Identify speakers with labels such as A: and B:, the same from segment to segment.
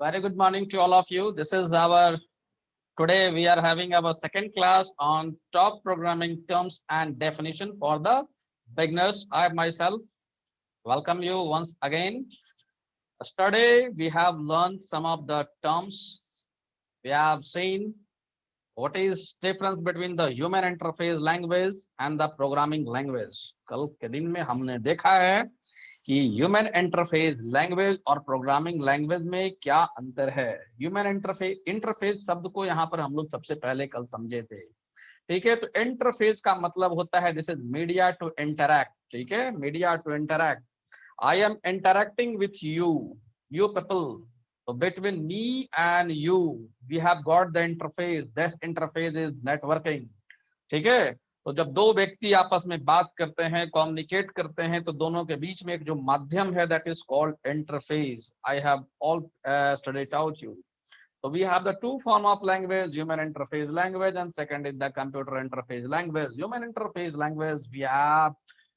A: Very good morning to all of you. This is our today we are having our second class on top programming terms and definition for the beginners. I myself welcome you once again. Yesterday we have learned some of the terms. We have seen what is difference between the human interface language and the programming language. कल के दिन में हमने देखा है कि human interface language और programming language में क्या अंतर है। ह्यूमन इंटरफेस शब्द को यहाँ पर हम लोग सबसे पहले कल समझे थे। ठीक है, तो इंटरफेस का मतलब होता है this is media to interact. ठीक है, media to interact. I am interacting with you people. So between me and you, we have got the interface. This interface is networking. ठीक है, तो जब दो व्यक्ति आपस में बात करते हैं, कम्युनिकेट करते हैं, तो दोनों के बीच में एक जो माध्यम है that is called interface. I have all studied out you. So we have the two form of language, human interface language, and second is the computer interface language. Human interface language,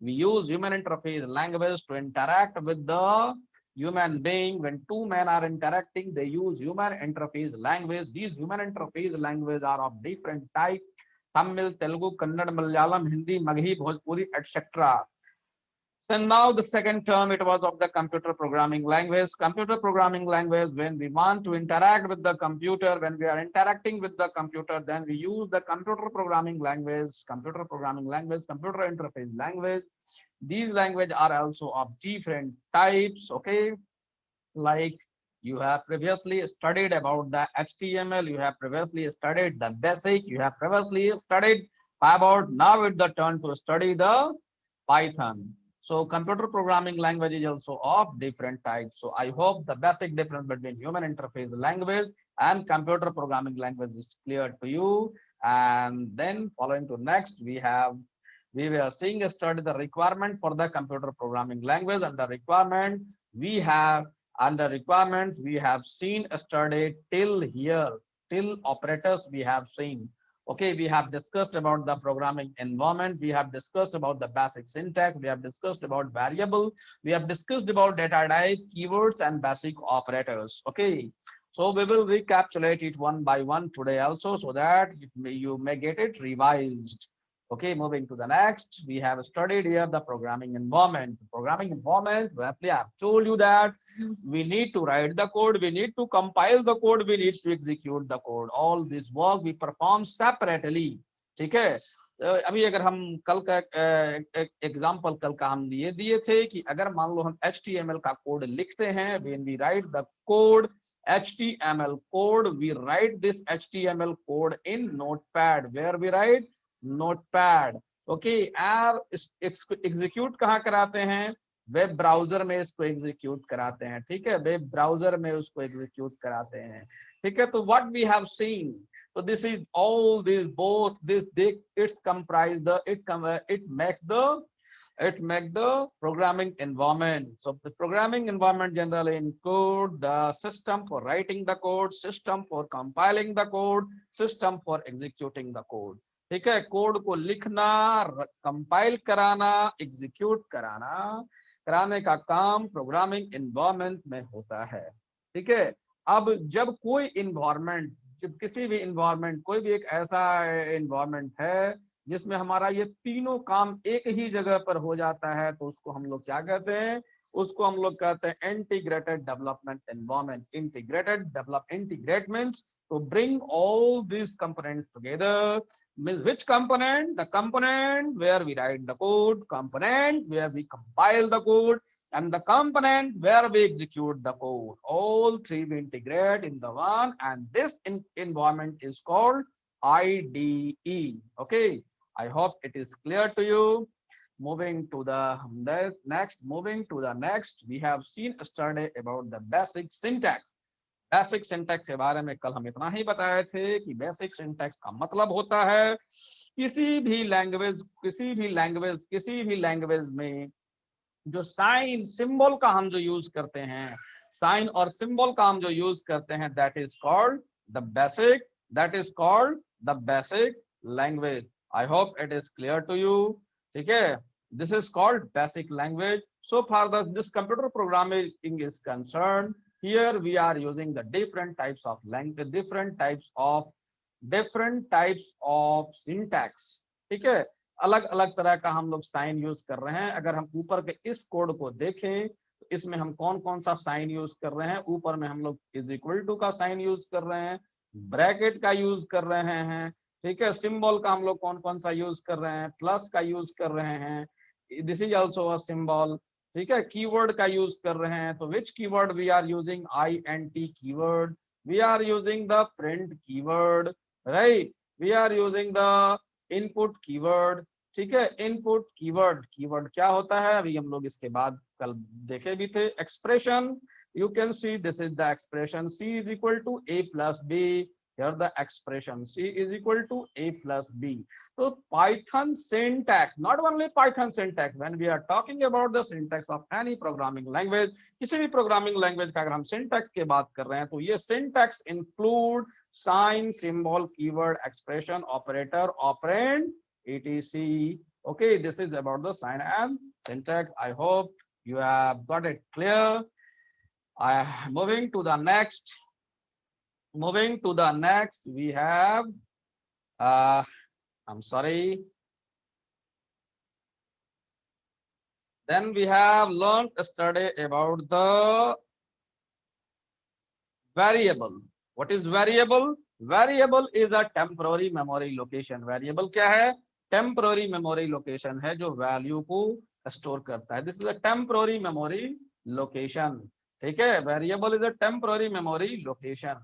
A: we use human interface language to interact with the human being. When two men are interacting, they use human interface language. These human interface language are of different type: Tamil, Telugu, Kannada, Malayalam, Hindi, Maghi, Bhojpuri, etc. And now the second term, it was of the computer programming language. Computer programming language, when we want to interact with the computer, when we are interacting with the computer, then we use the computer programming language, computer interface language. These languages are also of different types, okay? Like you have previously studied about the HTML, you have previously studied the basic, you have previously studied about, now it's the turn to study the Python. So computer programming language is also of different types. So I hope the basic difference between human interface language and computer programming language is clear to you. And then following to next, we were seeing a study the requirement for the computer programming language, and the requirement we have under requirements we have seen a study till here, till operators we have seen. Okay, we have discussed about the programming environment, we have discussed about the basic syntax, we have discussed about variable, we have discussed about data type, keywords, and basic operators. Okay, so we will recapitulate it one by one today also, so that you may get it revised. Okay, moving to the next, we have studied here the programming environment. Programming environment, I have told you that we need to write the code, we need to compile the code, we need to execute the code. All this work we perform separately. ठीक है, अभी अगर हम कल का example कल का हम ये दिए थे कि अगर मान लो हम HTML का कोड लिखते हैं, when we write the code, HTML code, we write this HTML code in Notepad, where we write notepad. Okay, execute कहाँ कराते हैं? वेब ब्राउजर में इसको एग्जीक्यूट कराते हैं. ठीक है, वेब ब्राउजर में उसको एग्जीक्यूट कराते हैं. ठीक है, तो what we have seen, so this is all these both this it's comprised the it makes the programming environment. So the programming environment generally include the system for writing the code, system for compiling the code, system for executing the code. ठीक है, code को लिखना, compile कराना, execute कराने का काम programming environment में होता है. ठीक है, अब जब कोई इन्वायरमेंट, जब किसी भी इन्वायरमेंट, कोई भी एक ऐसा इन्वायरमेंट है जिसमें हमारा ये तीनों काम एक ही जगह पर हो जाता है, तो उसको हम लोग क्या कहते हैं? उसको हम लोग कहते हैं integrated development environment. Integrate means to bring all these components together. Means which component? The component where we write the code, component where we compile the code, and the component where we execute the code. All three we integrate in the one, and this environment is called IDE. Okay, I hope it is clear to you. Moving to the next, we have seen a study about the basic syntax. Basic syntax के बारे में कल हम इतना ही बताए थे कि basic syntax का मतलब होता है किसी भी लैंग्वेज में जो साइन सिंबल का हम जो यूज करते हैं, साइन और सिंबल का हम जो यूज करते हैं, that is called the basic language. I hope it is clear to you. ठीक है, this is called basic language. So far this computer programming is concerned, Here we are using the different types of language, different types of syntax. ठीक है, अलग अलग तरह का हम लोग साइन यूज कर रहे हैं. अगर हम ऊपर के इस कोड को देखें तो इसमें हम कौन कौन सा साइन यूज कर रहे हैं. ऊपर में हम लोग इज इक्वल टू का साइन यूज कर रहे हैं, ब्रैकेट का यूज कर रहे हैं. ठीक है, सिंबल का हम लोग कौन कौन सा यूज कर रहे हैं, प्लस का यूज कर रहे हैं, this is also a symbol. ठीक है, कीवर्ड का यूज कर रहे हैं. तो which keyword we are using, INT keyword. We are using the print keyword, right. We are using the input keyword. ठीक है, इनपुट कीवर्ड, कीवर्ड क्या होता है अभी हम लोग इसके बाद कल देखे भी थे. Expression, you can see this is the expression C is equal to A plus B. Here the expression C is equal to A plus B. So Python syntax, not only Python syntax, when we are talking about the syntax of any programming language, किसी भी programming language का अगर हम syntax की बात कर रहे हैं तो ये syntax include sign, symbol, keyword, expression, operator, operand, etc. Okay, this is about the sign and syntax. I hope you have got it clear. Moving to the next, we have, I'm sorry. Then we have learned yesterday about the variable. What is variable? Variable is a temporary memory location. Variable क्या है? Temporary memory location है जो value को store करता है. This is a temporary memory location. ठीक है, variable is a temporary memory location.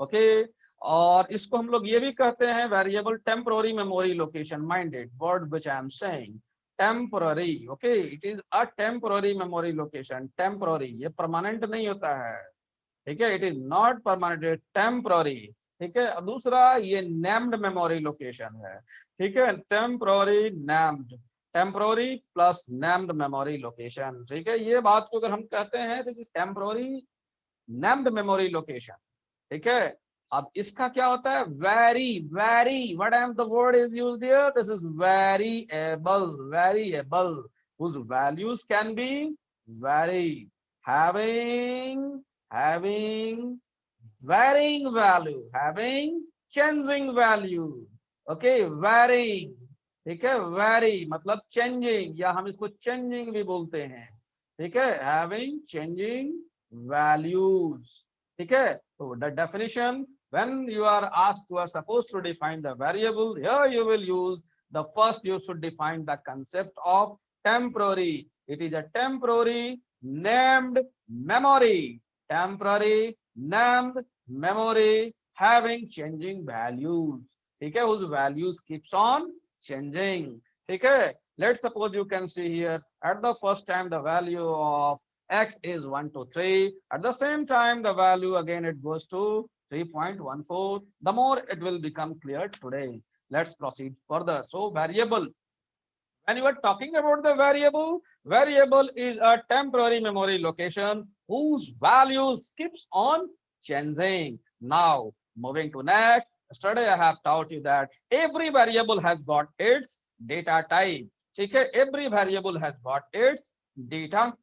A: Okay, और इसको हम लोग ये भी कहते हैं variable temporary memory location. Minded word which I am saying, temporary. Okay, it is a temporary memory location. Temporary, ये परमानेंट नहीं होता है. ठीक है, it is not permanent, temporary. ठीक है, दूसरा ये नेम्ड मेमोरी लोकेशन है. ठीक है, temporary named, temporary plus named memory location. ठीक है, ये बात को अगर हम कहते हैं तो टेम्पररी नेम्ड मेमोरी लोकेशन. ठीक है, अब इसका क्या होता है, very, very, what am the word is used here, this is variable. Variable whose values can be vary, having varying value, having changing value. okay, varying. ठीक है, वेरी मतलब चेंजिंग, या हम इसको चेंजिंग भी बोलते हैं. ठीक है, हैविंग चेंजिंग वैल्यूज. ठीक है, तो the definition, when you are asked, you are supposed to define the variable, here you will use the first, you should define the concept of temporary. It is a temporary named memory, temporary named memory having changing values. ठीक है, whose values keeps on changing. ठीक है, let's suppose you can see here at the first time the value of x is 1 to 3, at the same time the value again it goes to 3.14. the more it will become clear today. Let's proceed further. So variable, when you are talking about the variable, variable is a temporary memory location whose values keeps on changing. Now moving to next, yesterday I have taught you that every variable has got its data type. ठीक है, every variable has got its data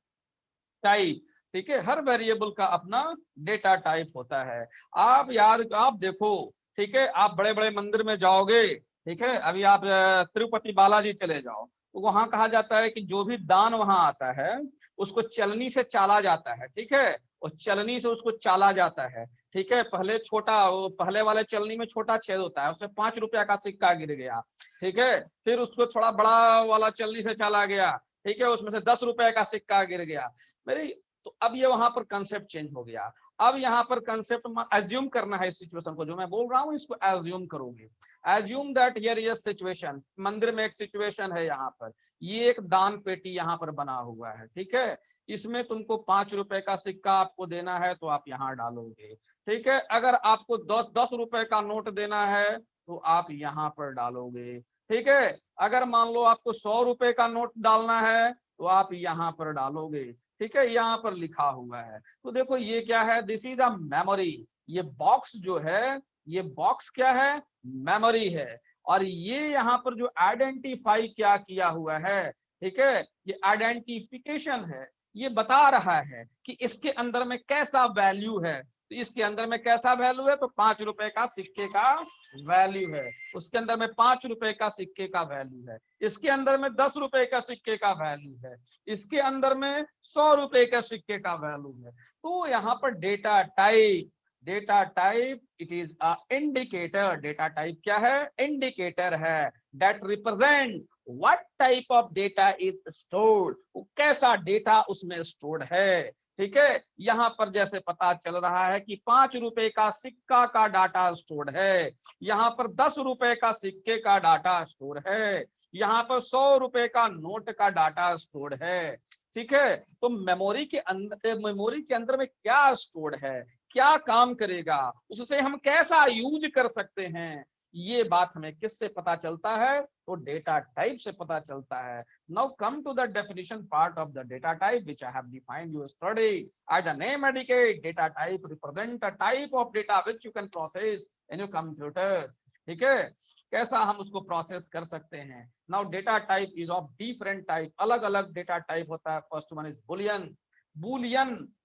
A: type. ठीक है, हर variable का अपना data type होता है. आप देखो, ठीक है, आप बड़े बड़े मंदिर में जाओगे. ठीक है, अभी आप तिरुपति बालाजी चले जाओ तो वहां कहा जाता है कि जो भी दान वहां आता है उसको चलनी से चाला जाता है. ठीक है, और चलनी से उसको चाला जाता है. ठीक है, पहले वाले चलनी में छोटा छेद होता है, उसमें 5 रुपया का सिक्का गिर गया. ठीक है, फिर उसको थोड़ा बड़ा वाला चलनी से चाला गया. ठीक है, उसमें से 10 रुपए का सिक्का गिर गया. मेरी तो अब ये वहां पर कंसेप्ट चेंज हो गया. अब यहाँ पर कंसेप्ट एज्यूम करना है. इस सिचुएशन को जो मैं बोल रहा हूँ इसको एज्यूम करोगे. एज्यूम दैट हियर ये सिचुएशन, मंदिर में एक सिचुएशन है. यहाँ पर ये एक दान पेटी यहाँ पर बना हुआ है. ठीक है, इसमें तुमको 5 रुपए का सिक्का आपको देना है तो आप यहाँ डालोगे. ठीक है, अगर आपको 10 रुपए का नोट देना है तो आप यहाँ पर डालोगे. ठीक है, अगर मान लो आपको 100 रुपए का नोट डालना है तो आप यहाँ पर डालोगे. ठीक है, यहाँ पर लिखा हुआ है. तो देखो ये क्या है, दिस इज अ मेमोरी. ये बॉक्स जो है, ये बॉक्स क्या है, मेमोरी है. और ये यहाँ पर जो आइडेंटिफाई क्या किया हुआ है, ठीक है, ये आइडेंटिफिकेशन है. ये बता रहा है कि इसके अंदर में कैसा वैल्यू है। तो इसके अंदर में कैसा वैल्यू है, तो 5 रुपए का सिक्के का वैल्यू है, उसके अंदर में 5 रुपए का सिक्के का वैल्यू है, इसके अंदर में 10 रुपए का सिक्के का वैल्यू है, इसके अंदर में 100 रुपए का सिक्के का वैल्यू है। तो यहाँ पर data type it is a indicator. Data type क्या है, इंडिकेटर है, that represent what type of data is stored, कैसा डेटा उसमें स्टोर्ड है। ठीक है, यहाँ पर जैसे पता चल रहा है कि 5 रुपए का सिक्का का डाटा स्टोर्ड है, यहाँ पर 10 रुपए का सिक्के का डाटा स्टोर है, यहाँ पर 100 रुपए का नोट का डाटा स्टोर है। ठीक है, तो मेमोरी के अंदर में क्या स्टोर्ड है, क्या काम करेगा, उससे हम कैसा यूज कर सकते हैं, ये बात हमें किससे पता चलता है, तो डेटा टाइप से पता चलता है। Now come to the definition part of the data type which I have defined you study. As the name indicate, data type represent a type of data which you can process in your computer. ठीक है, कैसा हम उसको process कर सकते हैं। Now data type is of different type, अलग अलग डेटा टाइप होता है। First one is Boolean.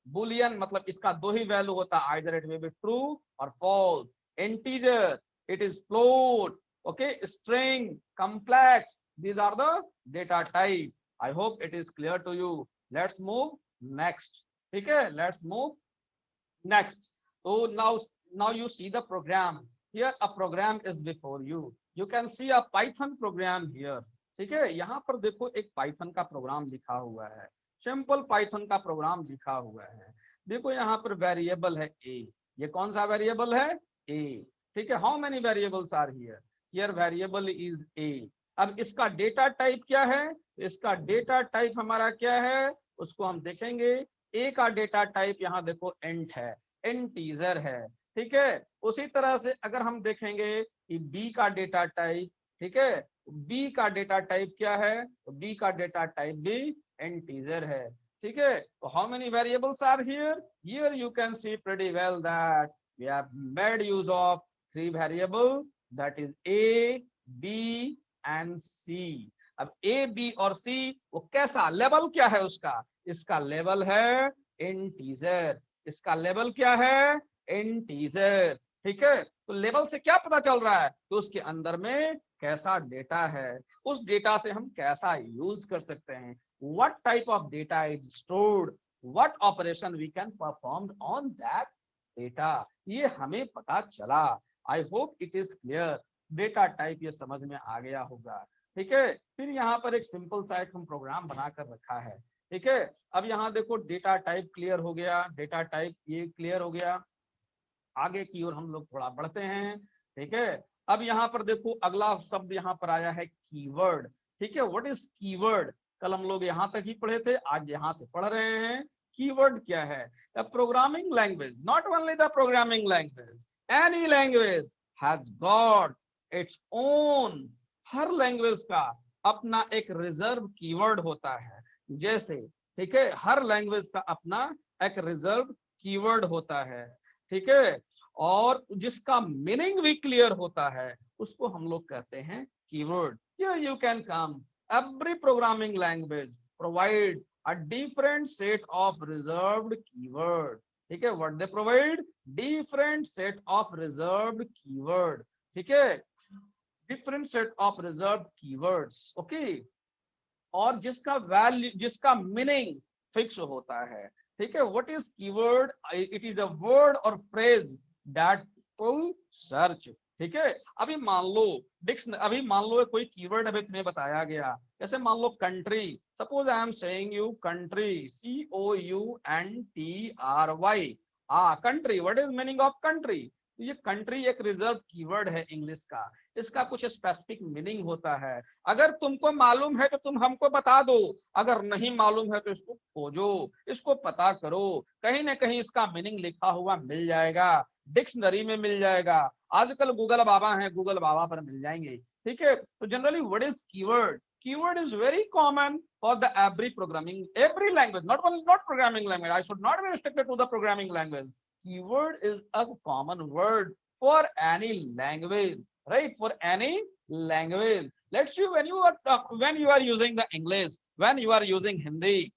A: Boolean मतलब इसका दो ही वैल्यू होता है, either it may be true or false. Integer, it is float, okay, string, complex, these are the data type. I hope it is clear to you. Let's move next. ठीक है, let's move next. So now you see the program. Here a program is before you. You can see a Python program here. ठीक है, यहाँ पर देखो एक Python का programme लिखा हुआ है, सिंपल पाइथन का प्रोग्राम लिखा हुआ है। देखो यहाँ पर वेरिएबल है ए, ये कौन सा वेरिएबल है, ए। ठीक है, how many variables are here, here variable is A. अब इसका डेटा टाइप क्या है, इसका डेटा टाइप हमारा क्या है, उसको हम देखेंगे। ए का डेटा टाइप यहाँ देखो इंट है, इंटीजर है। ठीक है, उसी तरह से अगर हम देखेंगे कि बी का डेटा टाइप, ठीक है, बी का डेटा टाइप क्या है, तो बी का डेटा टाइप भी इंटीजर है। ठीक है, तो how many variables are here, here you can see pretty well that we have made use of 3 variable, that is A, B and C. अब ए, बी और सी वो कैसा लेवल क्या है उसका, इसका लेवल है इंटीजर, इसका लेवल क्या है, इंटीजर। ठीक है, तो लेवल से क्या पता चल रहा है, तो उसके अंदर में कैसा डेटा है, उस डेटा से हम कैसा यूज कर सकते हैं, what type of data is stored, what operation we can perform on that data, ये हमें पता चला। I hope it is clear, data type ये समझ में आ गया होगा। ठीक है, फिर यहाँ पर एक सिंपल सा एक हम प्रोग्राम बनाकर रखा है। ठीक है, अब यहाँ देखो डेटा टाइप क्लियर हो गया, डेटा टाइप ये क्लियर हो गया। आगे की ओर हम लोग थोड़ा बढ़ते हैं। ठीक है, अब यहाँ पर देखो अगला शब्द यहाँ पर आया है कीवर्ड। ठीक है, व्हाट इज कीवर्ड, कल हम लोग यहाँ तक ही पढ़े थे, आज यहाँ से पढ़ रहे हैं। कीवर्ड क्या है, the programming language, not only the programming language, any language has got its own, her language का अपना एक रिजर्व कीवर्ड होता है। जैसे ठीक है, हर लैंग्वेज का अपना एक रिजर्व कीवर्ड होता है। ठीक है, और जिसका मीनिंग भी क्लियर होता है उसको हम लोग कहते हैं keyword. Here you can come, every programming language provide a different set of reserved keyword. ठीक है, what they provide, different set of reserved keyword. ठीक है, different set of reserved keywords. Okay, और जिसका वैल्यू, जिसका मीनिंग फिक्स होता है। ठीक है, what is keyword, it is a word और फ्रेज दैट पीपल सर्च। ठीक है, अभी मान लो अभी मान लो कोई कीवर्ड अभी तुम्हें बताया गया, जैसे मान लो country, suppose I am saying you country, COUNTRY, country, what is meaning of country, ये कंट्री एक रिजर्व कीवर्ड है इंग्लिश का, इसका कुछ स्पेसिफिक मीनिंग होता है। अगर तुमको मालूम है तो तुम हमको बता दो, अगर नहीं मालूम है तो इसको खोजो, इसको पता करो, कहीं ना कहीं इसका मीनिंग लिखा हुआ मिल जाएगा, डिक्शनरी में मिल जाएगा, आजकल गूगल बाबा है, गूगल बाबा पर मिल जाएंगे। ठीक है, तो generally what is keyword, keyword is very common for the every language, not programming language, I should not be restricted to the programming language. Keyword is a common word for any language, right, for any language. Let's see, when you are using the English, when you are using Hindi,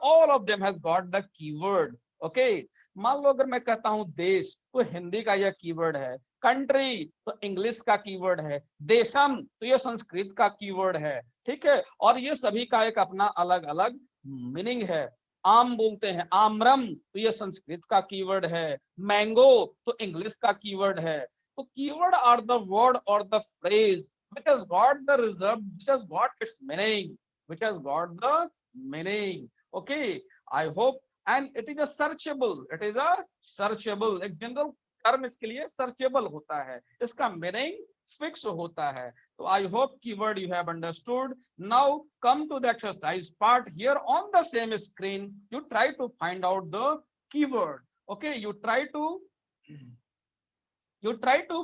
A: all of them has got the keyword. Okay, मान लो अगर मैं कहता हूं देश, तो हिंदी का यह keyword है, कंट्री तो इंग्लिश का कीवर्ड है, देशम तो ये संस्कृत का कीवर्ड है, ठीक है, और ये सभी का एक अपना अलग अलग मीनिंग है। आम बोलते हैं, आम्रम तो ये संस्कृत का कीवर्ड है, मैंगो तो इंग्लिश का कीवर्ड है। तो कीवर्ड आर द वर्ड और the phrase which has got the reserve, which has got its meaning, which has got the meaning. Okay, I hope, and it is a searchable, it is a searchable, एक general term इसके लिए searchable होता है, इसका meaning fix होता है। तो I hope keyword you have understood. Now come to the exercise part. Here on the same screen, you try to find out the keyword. Okay, you try to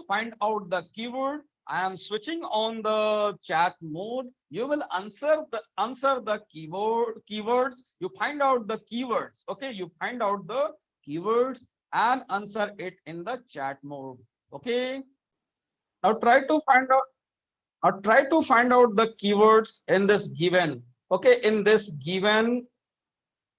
A: find out the keyword. I am switching on the chat mode. You will answer the keywords. You find out the keywords. Okay, you find out the keywords and answer it in the chat mode. Okay. Now try to find out the keywords in this given. Okay, in this given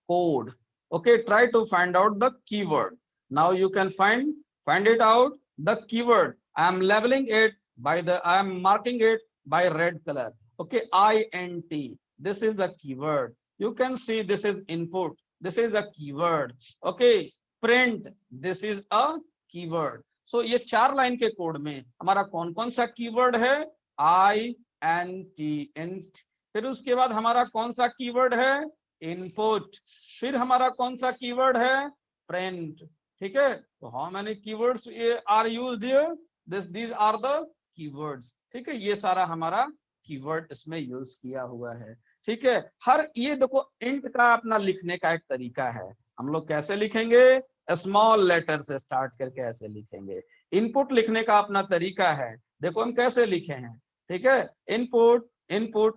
A: code. Okay, try to find out the keyword. Now you can find it out. The keyword, I am labeling it by I am marking it by red color. Okay, INT, this is the keyword. You can see this is input, this is a keyword. Okay, print, this is a keyword. So ये 4 line के code में हमारा कौन कौन सा keyword है? INT, int. फिर उसके बाद हमारा कौन सा कीवर्ड है? इनपुट। फिर हमारा कौन सा कीवर्ड है? प्रिंट। ठीक है, तो how many keywords are used here? these are the keywords. ठीक है, ये सारा हमारा कीवर्ड इसमें यूज किया हुआ है। ठीक है, हर ये देखो इंट का अपना लिखने का एक तरीका है। हम लोग कैसे लिखेंगे? स्मॉल लेटर से स्टार्ट करके ऐसे लिखेंगे। इनपुट लिखने का अपना तरीका है, देखो हम कैसे लिखे हैं। ठीक है, इनपुट INPUT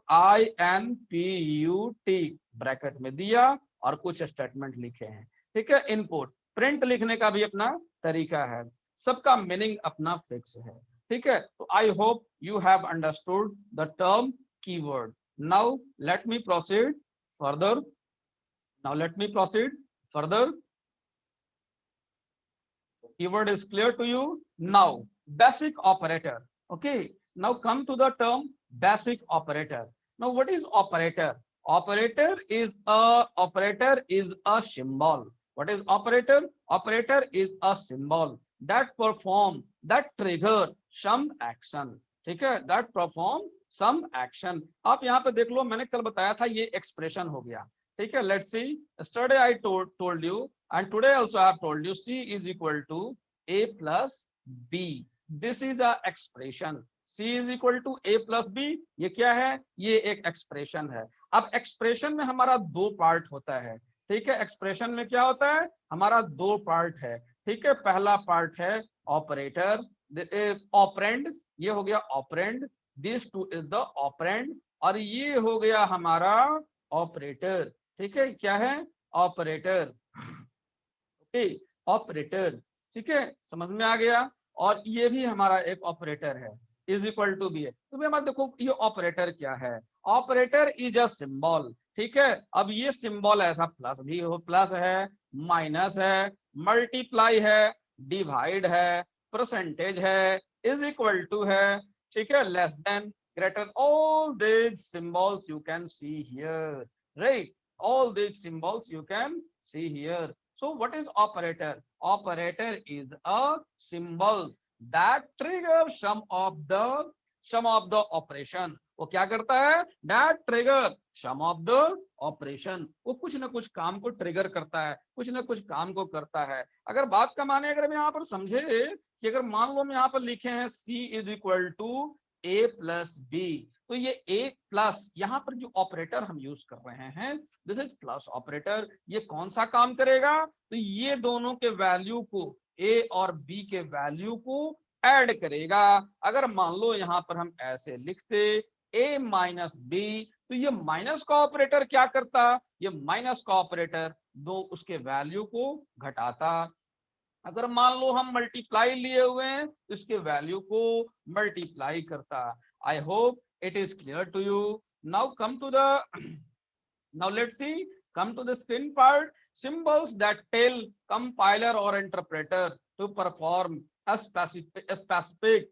A: ब्रैकेट में दिया और कुछ स्टेटमेंट लिखे हैं। ठीक है, इनपुट। प्रिंट लिखने का भी अपना तरीका है, सबका मीनिंग अपना फिक्स है। ठीक है, तो I hope you have understood the term keyword. Now let me proceed further. Keyword is clear to you. Now basic operator. Okay, now come to the term basic operator. Now what is operator? Operator is a symbol. What is operator? Operator is a symbol that trigger some action. ठीक है, that perform some action. आप यहाँ पे देख लो, मैंने कल बताया था ये एक्सप्रेशन हो गया। ठीक है, let's see. Yesterday I told you, and today also I have told you, C is equal to A plus B. This is a expression. C is equal to A plus B. ये क्या है? ये एक expression है। अब expression में हमारा 2 part होता है। ठीक है, एक्सप्रेशन में क्या होता है? हमारा 2 पार्ट है। ठीक है, पहला पार्ट है ऑपरेटर, ऑपरेंड, ये हो गया operand, this 2 is the operand, और ये हो गया हमारा ऑपरेटर। ठीक है, क्या है? ऑपरेटर। Okay, operator. ठीक है, समझ में आ गया। और ये भी हमारा एक ऑपरेटर है, इज इक्वल टू बी है। तो भी हमारा देखो ये ऑपरेटर क्या है? Operator is a symbol. ठीक है, अब ये सिंबल ऐसा प्लस भी हो, प्लस है, माइनस है, मल्टीप्लाई है, डिवाइड है, परसेंटेज है, इज इक्वल टू है, ठीक है, less than, greater, all these symbols you can see here, right? All these symbols you can see here. So what is operator? Operator is a symbols that trigger some of the operation. वो क्या करता है? That trigger some of the operation. वो कुछ ना कुछ काम को ट्रिगर करता है, कुछ ना कुछ काम को करता है। अगर बात का माने, अगर हम यहाँ पर समझे कि अगर मान लो हम यहाँ पर लिखे हैं C is equal to A plus B, तो ये A प्लस, यहाँ पर जो ऑपरेटर हम यूज कर रहे हैं दिस इज प्लस ऑपरेटर। ये कौन सा काम करेगा? तो ये दोनों के वैल्यू को, A और B के वैल्यू को ऐड करेगा। अगर मान लो यहाँ पर हम ऐसे लिखते A माइनस B, तो ये माइनस का ऑपरेटर क्या करता? ये माइनस का ऑपरेटर दो उसके वैल्यू को घटाता। अगर मान लो हम मल्टीप्लाई लिए हुए हैं, इसके वैल्यू को मल्टीप्लाई करता। I hope it is clear to you. Now come to the, now let's see come to the screen part. Symbols that tell compiler or interpreter to perform a specific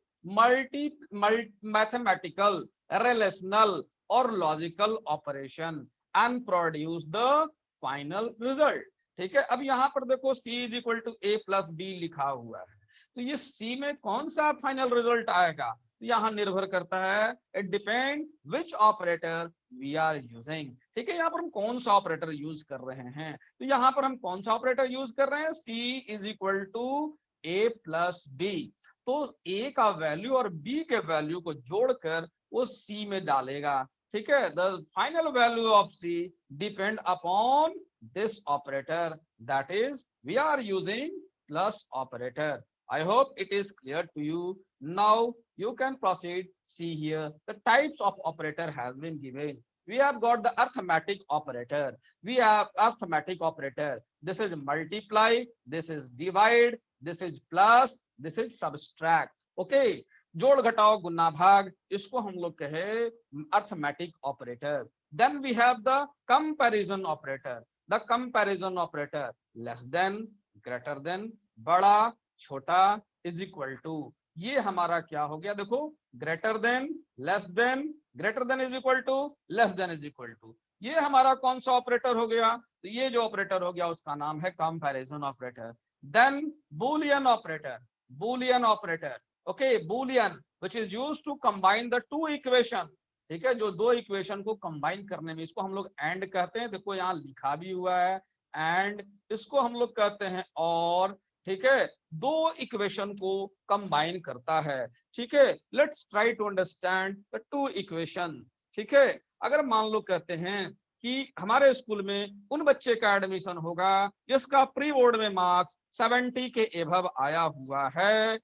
A: mathematical, relational or logical operation and produce the final result. ठीक है, अब यहाँ पर देखो C is equal to A plus B लिखा हुआ है, तो ये C में कौन सा फाइनल रिजल्ट आएगा, तो यहाँ निर्भर करता है, it depend which operator we are using. ठीक है, यहाँ पर हम कौन सा ऑपरेटर यूज कर रहे हैं, तो यहाँ पर हम कौन सा ऑपरेटर यूज कर रहे हैं, C is equal to A plus B। तो A का वैल्यू और B के वैल्यू को जोड़कर वो C में डालेगा। ठीक है, the final value of C depend upon this operator, that is we are using plus operator. I hope it is clear to you. Now you can proceed. See here, the types of operator has been given. We have got the arithmetic operator. We have arithmetic operator. This is multiply, this is divide, this is plus, this is subtract. Okay, जोड़ घटाओ गुना भाग, इसको हम लोग कहे arithmetic operator. Then we have the comparison operator. The comparison operator, less than, greater than, बड़ा छोटा is equal to, ये हमारा क्या हो गया, देखो greater than, less than, greater than is equal to, less than is equal to, ये हमारा कौन सा ऑपरेटर हो गया, तो ये जो ऑपरेटर हो गया उसका नाम है comparison operator. Then Boolean operator, Boolean operator, okay, Boolean which is used to combine the two equation. ठीक है, जो दो इक्वेशन को कंबाइन करने में, इसको हम लोग एंड कहते हैं, देखो यहाँ लिखा भी हुआ है एंड, इसको हम लोग कहते हैं और। ठीक है, दो इक्वेशन को कंबाइन करता है। ठीक है, let's try to understand the two equation. ठीक है, अगर मान लो कहते हैं कि हमारे स्कूल में उन बच्चे का एडमिशन होगा जिसका प्री बोर्ड में मार्क्स 70 के एबव आया हुआ है,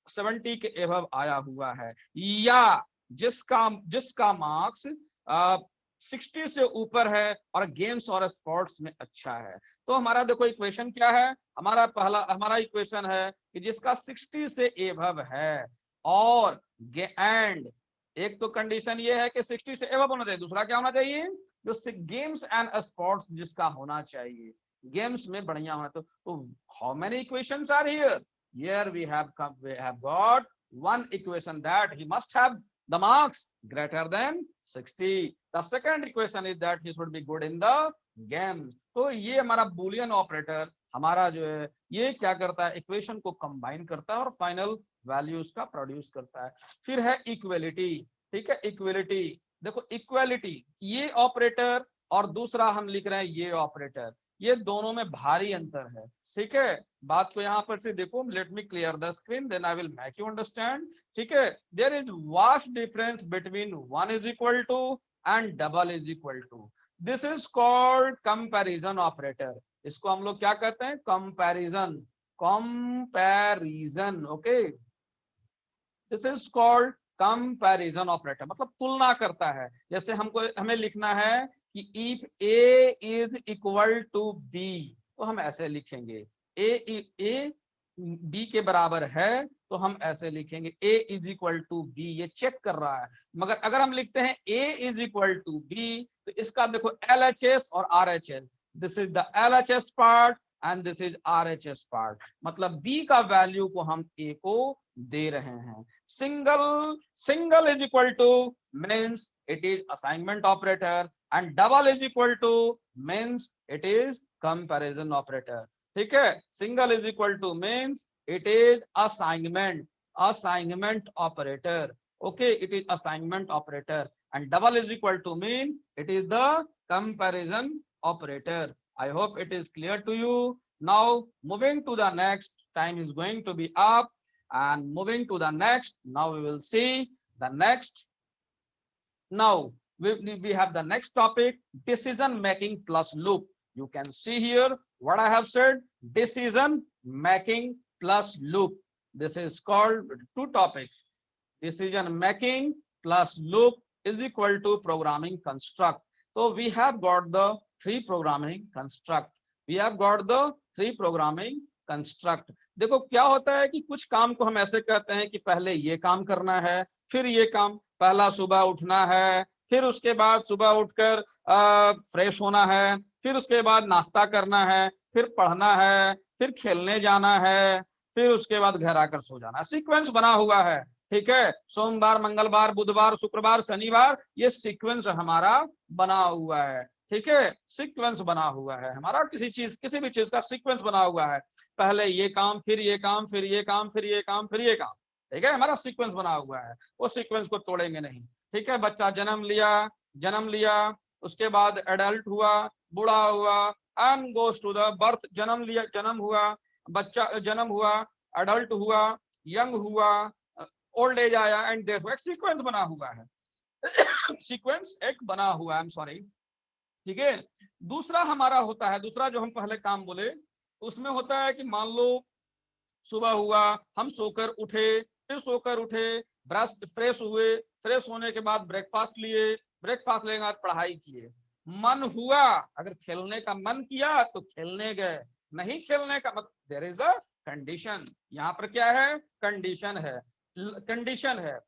A: 70 के एबव आया हुआ है, या जिसका मार्क्स 60 से ऊपर है और गेम्स और स्पोर्ट्स में अच्छा है। तो हमारा देखो इक्वेशन क्या है, हमारा इक्वेशन है कि जिसका 60 से एबव है और एंड, एक तो कंडीशन ये है कि 60 से एबव होना चाहिए, दूसरा क्या होना चाहिए, जो गेम्स एंड स्पोर्ट्स जिसका होना चाहिए, गेम्स में बढ़िया होना। तो how many equations are here, here we have got one equation that he must have the marks greater than 60. The second equation is that he should be good in the game. तो ये हमारा Boolean operator हमारा जो है ये क्या करता है, इक्वेशन को कंबाइन करता है और फाइनल वैल्यूज का प्रोड्यूस करता है। फिर है इक्वलिटी। ठीक है, इक्वलिटी, देखो इक्वलिटी, ये ऑपरेटर और दूसरा हम लिख रहे हैं ये ऑपरेटर, ये दोनों में भारी अंतर है। ठीक है, बात को यहाँ पर से देखो, let me clear the screen then I will make you understand. ठीक है, there is vast difference between 1 is equal to and double is equal to, this is called comparison operator. इसको हम लोग क्या कहते हैं, comparison, comparison, okay, this is called comparison operator, मतलब तुलना करता है। जैसे हमें लिखना है कि if A is equal to B, तो हम ऐसे लिखेंगे, ए बी के बराबर है तो हम ऐसे लिखेंगे ए इज इक्वल टू बी, ये चेक कर रहा है। मगर अगर हम लिखते हैं ए इज इक्वल टू बी, तो इसका देखो LHS और RHS, this is the LHS part and this is RHS part, मतलब बी का वैल्यू को हम ए को दे रहे हैं। Single is equal to means it is assignment operator and double is equal to means it is comparison operator. ठीक है, single is equal to means it is assignment operator, okay, it is assignment operator, and double is equal to mean it is the comparison operator. I hope it is clear to you. Now moving to the next, time is going to be up, and moving to the next, now we will see the next. Now we have the next topic, decision making plus loop. You can see here what I have said, decision making plus loop. This is called two topics, decision making plus loop is equal to programming construct. So we have got the three programming construct. We have got the three programming construct. देखो क्या होता है कि कुछ काम को हम ऐसे कहते हैं कि पहले ये काम करना है, फिर ये काम, पहला सुबह उठना है, फिर उसके बाद सुबह उठकर फ्रेश होना है, फिर उसके बाद नाश्ता करना है, फिर पढ़ना है, फिर खेलने जाना है, फिर उसके बाद घर आकर सो जाना है। सीक्वेंस बना हुआ है, ठीक है। सोमवार, मंगलवार, बुधवार, शुक्रवार, शनिवार, ये सीक्वेंस हमारा बना हुआ है, ठीक है। सीक्वेंस बना हुआ है हमारा, किसी भी चीज का सीक्वेंस बना हुआ है। पहले ये काम, फिर ये काम, फिर ये काम, फिर ये काम, फिर ये काम, ठीक है। हमारा सीक्वेंस बना हुआ है, वो सीक्वेंस को तोड़ेंगे नहीं, ठीक है। बच्चा जन्म लिया, उसके बाद एडल्ट हुआ, बूढ़ा हुआ, and goes to the birth. जन्म हुआ, बच्चा जन्म हुआ, एडल्ट हुआ, यंग हुआ, ओल्ड एज आया, एंड डेथ हुआ। एक सीक्वेंस बना हुआ है सीक्वेंस एक बना हुआ है, आई एम सॉरी, ठीक है। दूसरा हमारा होता है, दूसरा जो हम पहले काम बोले उसमें होता है कि मान लो सुबह हुआ, हम सोकर उठे, फिर सोकर उठे, ब्रश, फ्रेश हुए, फ्रेश होने के बाद ब्रेकफास्ट लिए, ब्रेकफास्ट लेने के बाद पढ़ाई किए। मन हुआ, अगर खेलने का मन किया तो खेलने गए, नहीं खेलने का मतलब देयर इज अ कंडीशन। यहाँ पर क्या है, कंडीशन है, कंडीशन है,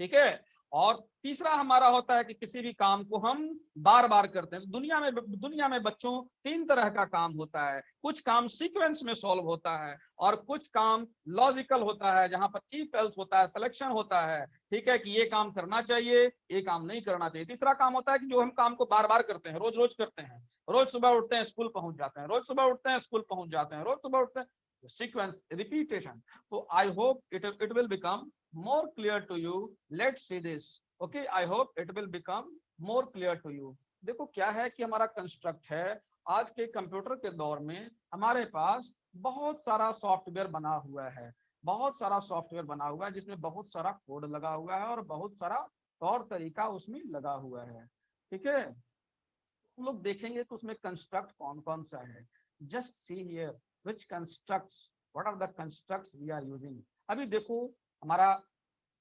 A: ठीक है। और तीसरा हमारा होता है कि किसी भी काम को हम बार बार करते हैं। दुनिया में बच्चों 3 तरह का काम होता है। कुछ काम सीक्वेंस में सॉल्व होता है, और कुछ काम लॉजिकल होता है, जहां पर इफ एल्स होता है, सिलेक्शन होता है, ठीक है, कि ये काम करना चाहिए, ये काम नहीं करना चाहिए। तीसरा काम होता है कि जो हम काम को बार बार करते हैं, रोज रोज करते हैं, रोज सुबह उठते हैं, स्कूल पहुंच जाते हैं, रोज सुबह उठते हैं, स्कूल पहुंच जाते हैं, रोज सुबह उठते हैं, sequence repetition. So I hope it will become more clear to you. Let's see this. Okay, I hope it will become more clear to you. देखो क्या है कि हमारा कंस्ट्रक्ट है, आज के कंप्यूटर के दौर में हमारे पास बहुत सारा सॉफ्टवेयर बना हुआ है, बहुत सारा सॉफ्टवेयर बना हुआ है, जिसमें बहुत सारा कोड लगा हुआ है और बहुत सारा तौर तरीका उसमें लगा हुआ है, ठीक है। हम लोग देखेंगे कि उसमें कंस्ट्रक्ट कौन कौन सा है। Just see here which constructs, what are the constructs we are using। अभी देखो हमारा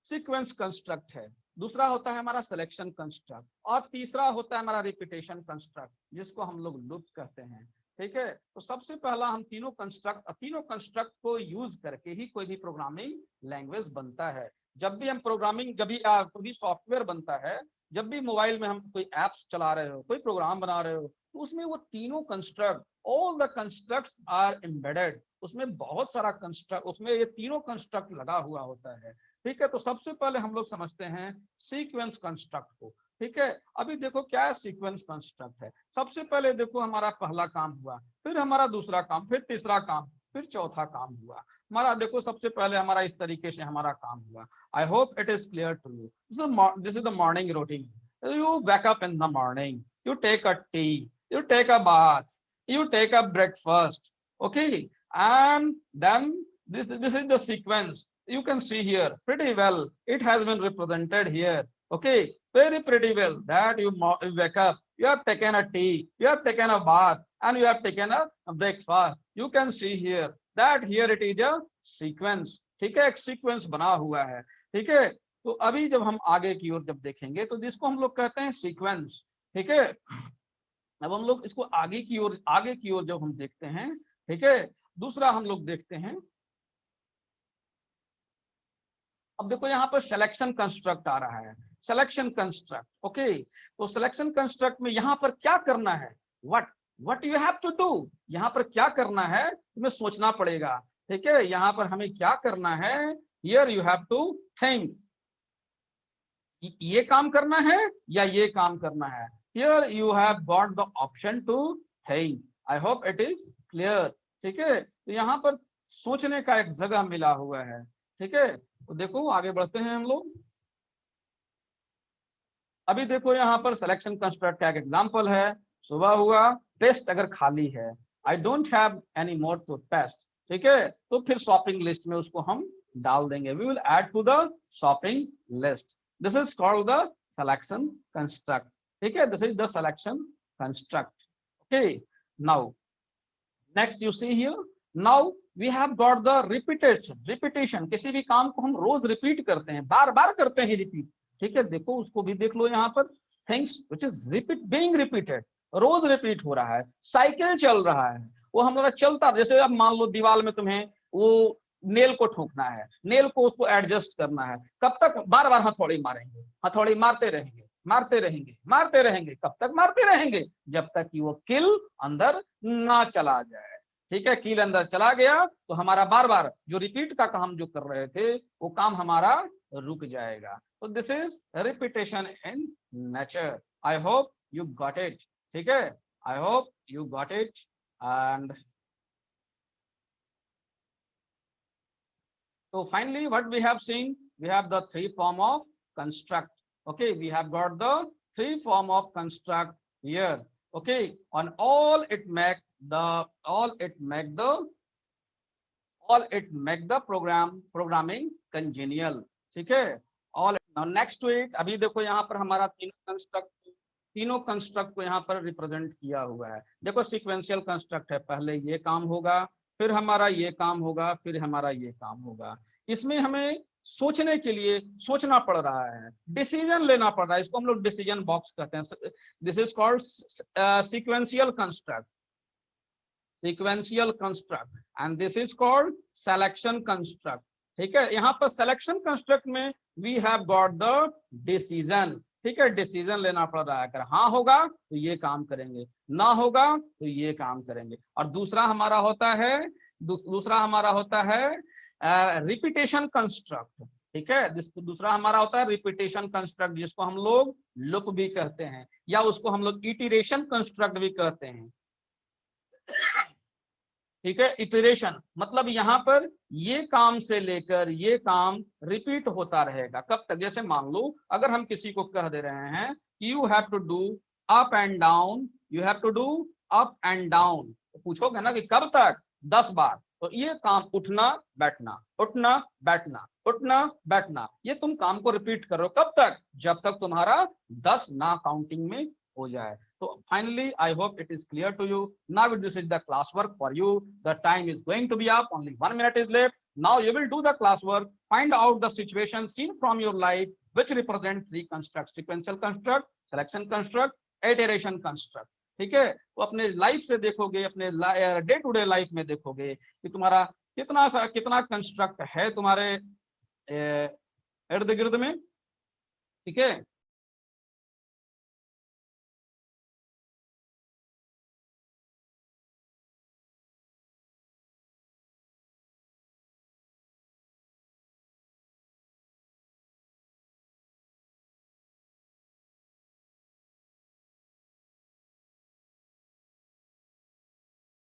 A: सीक्वेंस कंस्ट्रक्ट है, दूसरा होता है हमारा सिलेक्शन कंस्ट्रक्ट, और तीसरा होता है हमारा रिपीटेशन कंस्ट्रक्ट, जिसको हम लोग लूप कहते हैं, ठीक है। तो सबसे पहला हम तीनों कंस्ट्रक्ट को यूज करके ही कोई भी प्रोग्रामिंग लैंग्वेज बनता है। जब भी हम प्रोग्रामिंग, कोई सॉफ्टवेयर बनता है, जब भी मोबाइल में हम कोई एप्स चला रहे हो, कोई प्रोग्राम बना रहे हो, तो उसमें वो तीनों construct, all the constructs are embedded, उसमें बहुत सारा कंस्ट्रक्ट, उसमें ये तीनों कंस्ट्रक्ट लगा हुआ होता है, ठीक है। तो सबसे पहले हम लोग समझते हैं सीक्वेंस कंस्ट्रक्ट को, ठीक है। अभी देखो क्या है सीक्वेंस कंस्ट्रक्ट है। सबसे पहले देखो हमारा पहला काम हुआ, फिर हमारा दूसरा काम, फिर तीसरा काम, फिर चौथा काम हुआ हमारा। देखो सबसे पहले हमारा इस तरीके से हमारा काम हुआ। I hope it is clear to you. This is the morning routine. You wake up in the morning, you take a tea, you take a bath, you take a breakfast, okay, and then this is the sequence. You can see here pretty well, it has been represented here, okay, very pretty well, that you wake up, you have taken a tea, you have taken a bath, and you have taken a breakfast. You can see here that here it is a sequence, ठीक है, एक sequence बना हुआ है, ठीक है। तो अभी जब हम आगे की ओर जब देखेंगे तो जिसको हम लोग कहते हैं सीक्वेंस, ठीक है। अब हम लोग इसको आगे की ओर जब हम देखते हैं, ठीक है। दूसरा हम लोग देखते हैं, अब देखो यहाँ पर सिलेक्शन कंस्ट्रक्ट आ रहा है, सिलेक्शन कंस्ट्रक्ट, ओके। तो सिलेक्शन कंस्ट्रक्ट में यहाँ पर क्या करना है, what you have to do, यहाँ पर क्या करना है तुम्हें सोचना पड़ेगा, ठीक है। यहाँ पर हमें क्या करना है, here you have to think, ये काम करना है या ये काम करना है। Here you have got the option to think. I hope it is clear, ठीक है। तो यहाँ पर सोचने का एक जगह मिला हुआ है, ठीक है। तो देखो आगे बढ़ते हैं हम लोग। अभी देखो यहाँ पर सिलेक्शन कंस्ट्रक्ट का एक एग्जांपल है, सुबह हुआ, पेस्ट अगर खाली है, I don't have any more to paste, ठीक है। तो फिर शॉपिंग लिस्ट में उसको हम डाल देंगे, we will add to the shopping list. This is called the selection construct, ठीक है। This is the selection construct, okay। Now next you see here, now we have got the repetition। किसी भी काम को हम रोज रिपीट करते हैं, बार बार करते हैं रिपीट, ठीक है। देखो उसको भी देख लो यहाँ पर, things which is being repeated, रोज रिपीट हो रहा है। साइकिल चल रहा है, वो हमारा चलता, जैसे अब मान लो दीवार में तुम्हें वो नेल को ठोकना है, नेल को उसको एडजस्ट करना है, कब तक बार बार हथौड़ी मारेंगे, हथौड़ी मारते रहेंगे, मारते रहेंगे, मारते रहेंगे। कब तक मारते रहेंगे? जब तक कि वो किल अंदर ना चला जाए। ठीक है, किल अंदर चला गया तो हमारा बार बार जो रिपीट का काम जो कर रहे थे वो काम हमारा रुक जाएगा। तो this is repetition in nature. I hope you got it. ठीक है, I hope you got it. And so finally what we have seen, we have the three form of construct. Okay, we have got the three form of construct here. Okay, on all it make the programming congenial. ठीक है, all now next to it, अभी देखो यहाँ पर हमारा तीनों construct को यहाँ पर रिप्रेजेंट किया हुआ है। देखो सीक्वेंशियल कंस्ट्रक्ट है, पहले ये काम होगा, फिर हमारा ये काम होगा, फिर हमारा ये काम होगा। इसमें हमें सोचने के लिए सोचना पड़ रहा है, डिसीजन लेना पड़ रहा है, इसको हम लोग डिसीजन बॉक्स कहते हैं। This is called sequential construct, sequential construct, and this is called selection construct. ठीक है, यहाँ पर सिलेक्शन कंस्ट्रक्ट में we have got the decision. ठीक है, डिसीजन लेना पड़ रहा है, अगर हाँ होगा तो ये काम करेंगे, ना होगा तो ये काम करेंगे। और दूसरा हमारा होता है रिपीटेशन कंस्ट्रक्ट। ठीक है, दूसरा हमारा होता है रिपीटेशन कंस्ट्रक्ट, जिसको हम लोग लूप भी कहते हैं, या उसको हम लोग इटरेशन कंस्ट्रक्ट भी कहते हैं। ठीक है, इटरेशन मतलब यहाँ पर ये काम से लेकर ये काम रिपीट होता रहेगा। कब तक? जैसे मान लो अगर हम किसी को कह दे रहे हैं you have to do up and down, you have to do up and down, तो पूछोगे ना कि कब तक? 10 बार। तो ये काम उठना बैठना, उठना बैठना, उठना बैठना, ये तुम काम को रिपीट करो। कब तक? जब तक तुम्हारा 10 ना काउंटिंग में हो जाए। So finally, I hope it is clear to you. Now this is the classwork for you. The time is going to be up. Only 1 minute is left. Now you will do the classwork. Find out the situation seen from your life which represent three constructs: sequential construct, selection construct, iteration construct. ठीक है, तो अपने life से देखोगे, अपने day to day life में देखोगे कि तुम्हारा कितना कंस्ट्रक्ट है तुम्हारे इर्द गिर्द में। ठीक है,